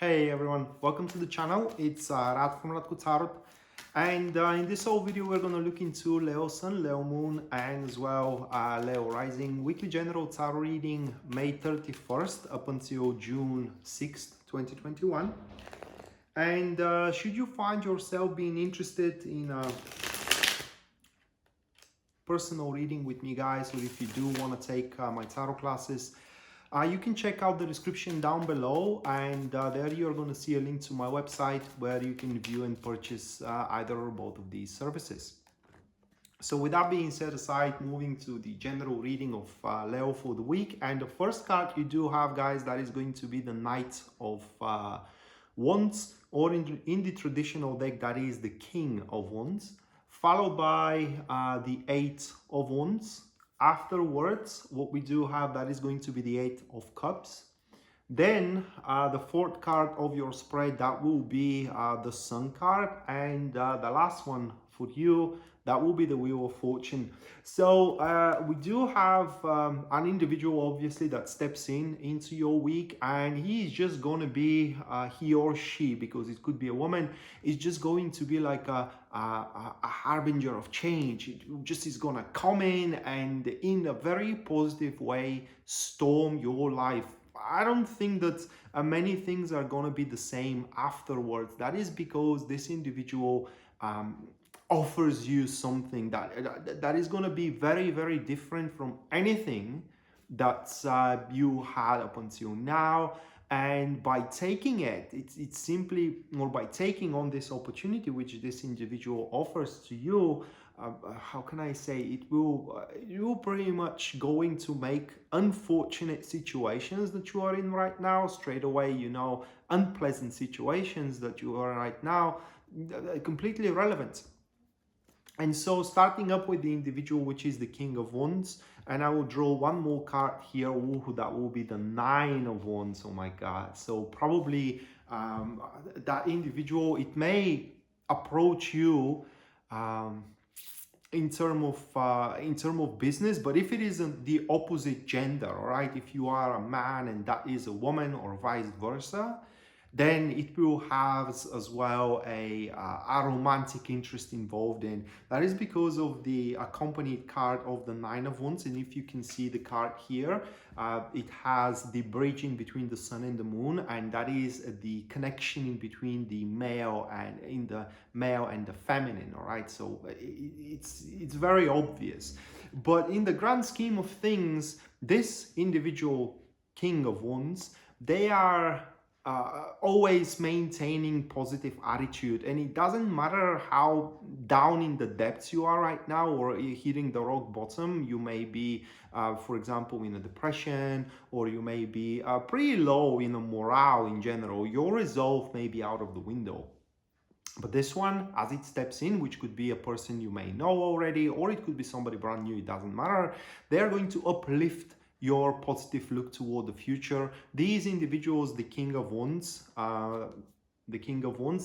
Hey everyone, welcome to the channel. It's Radko from Radko, and in this whole video we're going to look into Leo Sun, Leo Moon, and as well Leo Rising weekly general tarot reading May 31st up until June 6th, 2021. And should you find yourself being interested in a personal reading with me, guys, or if you do want to take my tarot classes, you can check out the description down below, and there you're going to see a link to my website where you can view and purchase either or both of these services. So with that being set aside, moving to the general reading of Leo for the week, and the first card you do have, guys, that is going to be the Knight of Wands, or in the traditional deck that is the King of Wands, followed by the Eight of Wands. Afterwards, what we do have, that is going to be the Eight of Cups. Then the fourth card of your spread, that will be the Sun card, and the last one for you, that will be the Wheel of Fortune. So we do have an individual, obviously, that steps into your week, and he is just going to be he or she, because it could be a woman, is just going to be like a harbinger of change. It just is going to come in and in a very positive way storm your life. I don't think that many things are going to be the same afterwards. That is because this individual offers you something that is going to be very, very different from anything that you had up until now. And by taking it, it's simply, or by taking on this opportunity which this individual offers to you, how can I say, it will pretty much going to make unfortunate situations that you are in right now straight away, unpleasant situations that you are right now, completely irrelevant. And so starting up with the individual, which is the King of Wands, and I will draw one more card here. Ooh, that will be the Nine of Wands. Oh my God. So probably that individual, it may approach you in term of business, but if it isn't the opposite gender, all right, if you are a man and that is a woman, or vice versa, then it will have as well a romantic interest involved in. That is because of the accompanied card of the Nine of Wands. And if you can see the card here, it has the bridge in between the Sun and the Moon, and that is the connection in between the male and the feminine. All right, so it's very obvious, but in the grand scheme of things, this individual King of Wands, they are always maintaining positive attitude, and it doesn't matter how down in the depths you are right now, or you're hitting the rock bottom. You may be for example in a depression, or you may be pretty low in a morale in general. Your resolve may be out of the window. But this one, as it steps in, which could be a person you may know already, or it could be somebody brand new, it doesn't matter, they're going to uplift your positive look toward the future. These individuals, the King of Wands,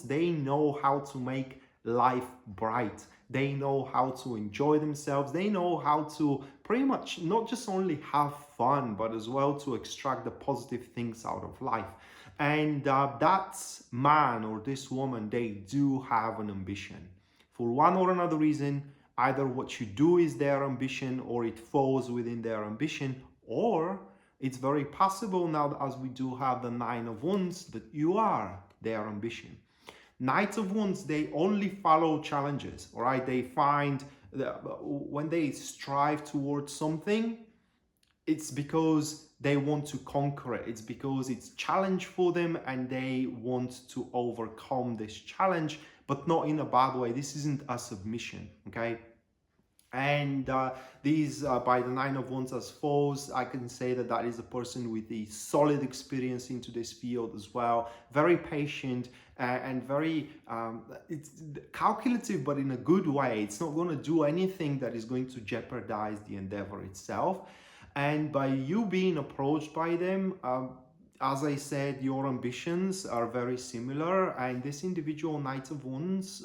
they know how to make life bright. They know how to enjoy themselves. They know how to pretty much not just only have fun, but as well to extract the positive things out of life. And that man or this woman, they do have an ambition. For one or another reason, either what you do is their ambition, or it falls within their ambition, or it's very possible now that as we do have the Nine of Wands, that you are their ambition. Knights of Wands, they only follow challenges, all right? They find that when they strive towards something, it's because they want to conquer it. It's because it's a challenge for them, and they want to overcome this challenge, but not in a bad way. This isn't a submission, okay? And these by the Nine of Wands as foes, I can say that that is a person with a solid experience into this field as well, very patient and very it's calculative, but in a good way. It's not going to do anything that is going to jeopardize the endeavor itself. And by you being approached by them, as I said, your ambitions are very similar, and this individual Knight of Wands,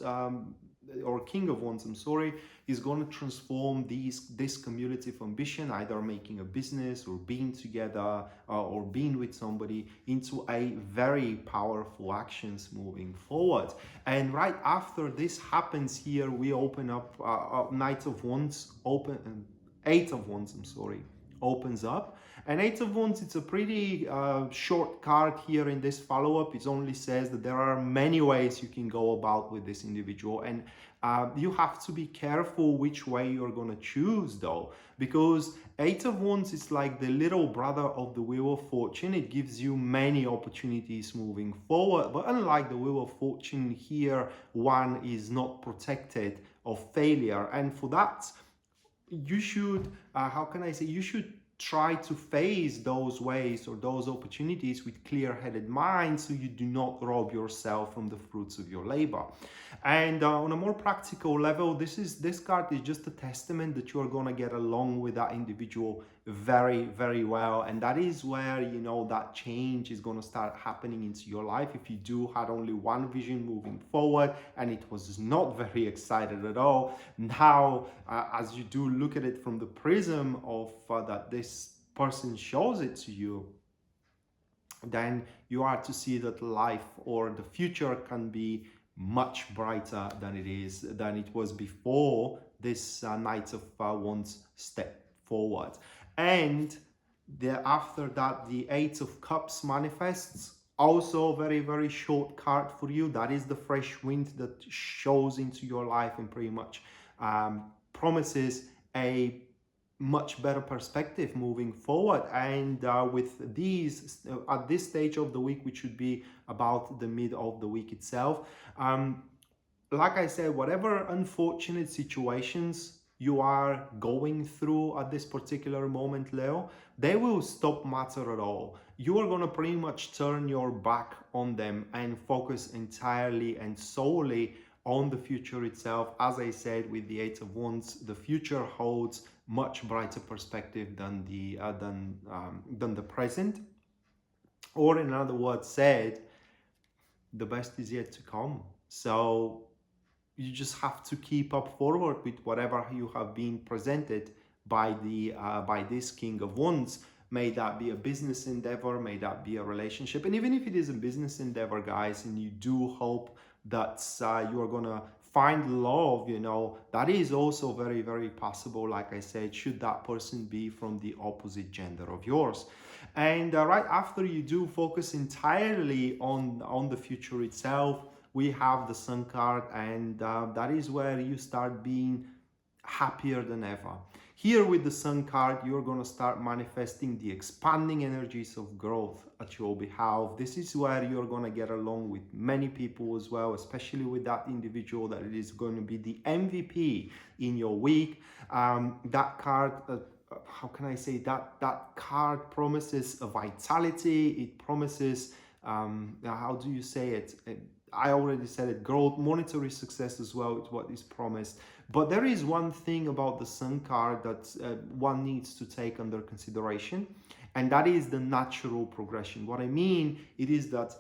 or King of Wands, I'm sorry, is going to transform this cumulative ambition, either making a business or being together or being with somebody, into a very powerful actions moving forward. And right after this happens here, we open up Knight of Wands, Eight of Wands, I'm sorry, opens up. And Eight of Wands, it's a pretty short card here in this follow-up. It only says that there are many ways you can go about with this individual, and you have to be careful which way you're going to choose, though, because Eight of Wands is like the little brother of the Wheel of Fortune. It gives you many opportunities moving forward, but unlike the Wheel of Fortune here, one is not protected of failure. And for that, you should, how can I say, you should try to face those ways or those opportunities with clear-headed mind, so you do not rob yourself from the fruits of your labor. And on a more practical level, this card is just a testament that you are going to get along with that individual very, very well. And that is where, you know, that change is going to start happening into your life. If you do had only one vision moving forward and it was not very excited at all, now as you do look at it from the prism of that this person shows it to you, then you are to see that life or the future can be much brighter than it was before this Knight of Wands step forward. And after that, the Eight of Cups manifests. Also very, very short card for you. That is the fresh wind that shows into your life and pretty much promises a much better perspective moving forward. And with these at this stage of the week, which should be about the mid of the week itself, like I said, whatever unfortunate situations you are going through at this particular moment, Leo, they will stop matter at all. You are going to pretty much turn your back on them and focus entirely and solely on the future itself. As I said, with the Eight of Wands, the future holds much brighter perspective than the present. Or in other words said, the best is yet to come. So you just have to keep up forward with whatever you have been presented by this King of Wands. May that be a business endeavor, may that be a relationship. And even if it is a business endeavor, guys, and you do hope that you are gonna find love, you know, that is also very, very possible. Like I said, should that person be from the opposite gender of yours. And right after you do focus entirely on the future itself, we have the Sun card, and that is where you start being happier than ever. Here with the Sun card, you're going to start manifesting the expanding energies of growth at your behalf. This is where you're going to get along with many people as well, especially with that individual that it is going to be the MVP in your week. That card, how can I say, that card promises a vitality. It promises, how do you say it? I already said it, growth, monetary success as well is what is promised. But there is one thing about the Sun card that one needs to take under consideration, and that is the natural progression. What I mean, it is that,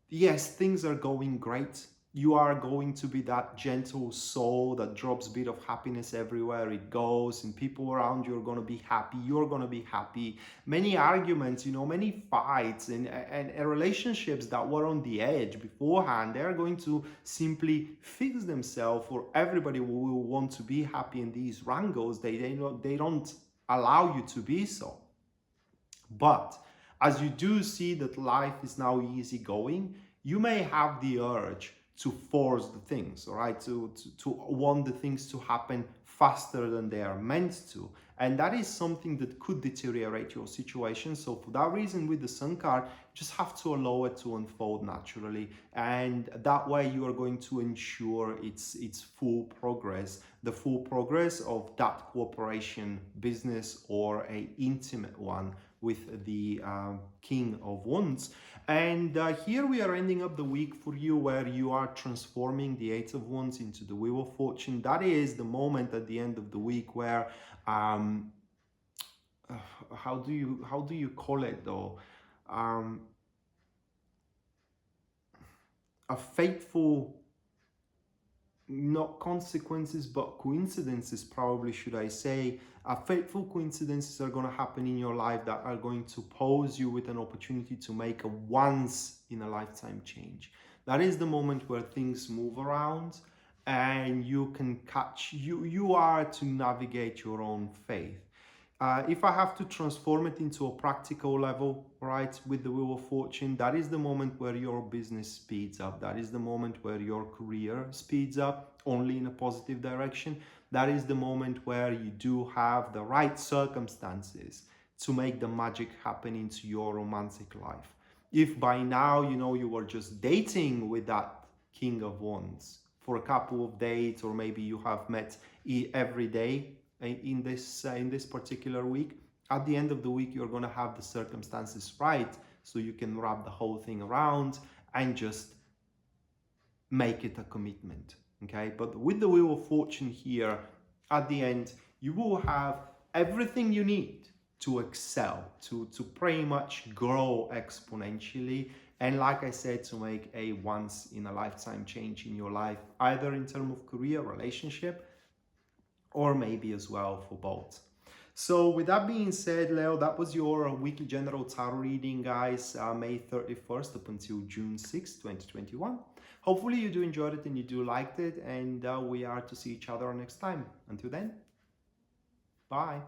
yes, things are going great. You are going to be that gentle soul that drops a bit of happiness everywhere it goes, and people around you are going to be happy. You're going to be happy. Many arguments, you know, many fights and relationships that were on the edge beforehand, they're going to simply fix themselves, or everybody will want to be happy in these wrangles. They don't allow you to be so. But as you do see that life is now easy going, you may have the urge to force the things, all right, to want the things to happen faster than they are meant to. And that is something that could deteriorate your situation. So for that reason, with the Sun card, you just have to allow it to unfold naturally. And that way you are going to ensure its full progress, the full progress of that cooperation, business, or a intimate one with the King of Wands. And here we are ending up the week for you where you are transforming the Eight of Wands into the Wheel of Fortune. That is the moment at the end of the week where how do you call it though? A fateful not consequences, but coincidences, probably should I say, fateful coincidences are going to happen in your life that are going to pose you with an opportunity to make a once in a lifetime change. That is the moment where things move around and you can catch, you are to navigate your own faith. If I have to transform it into a practical level, right, with the Wheel of Fortune, that is the moment where your business speeds up. That is the moment where your career speeds up, only in a positive direction. That is the moment where you do have the right circumstances to make the magic happen into your romantic life. If by now, you were just dating with that King of Wands for a couple of days, or maybe you have met every day in this particular week, at the end of the week you're going to have the circumstances right, so you can wrap the whole thing around and just make it a commitment. Okay, but with the Wheel of Fortune here, at the end you will have everything you need to excel, to pretty much grow exponentially, and like I said, to make a once in a lifetime change in your life, either in terms of career, relationship, or maybe as well for both. So with that being said, Leo, that was your weekly general tarot reading, guys, May 31st up until June 6th, 2021. Hopefully you do enjoyed it and you do liked it, and we are to see each other next time. Until then, bye.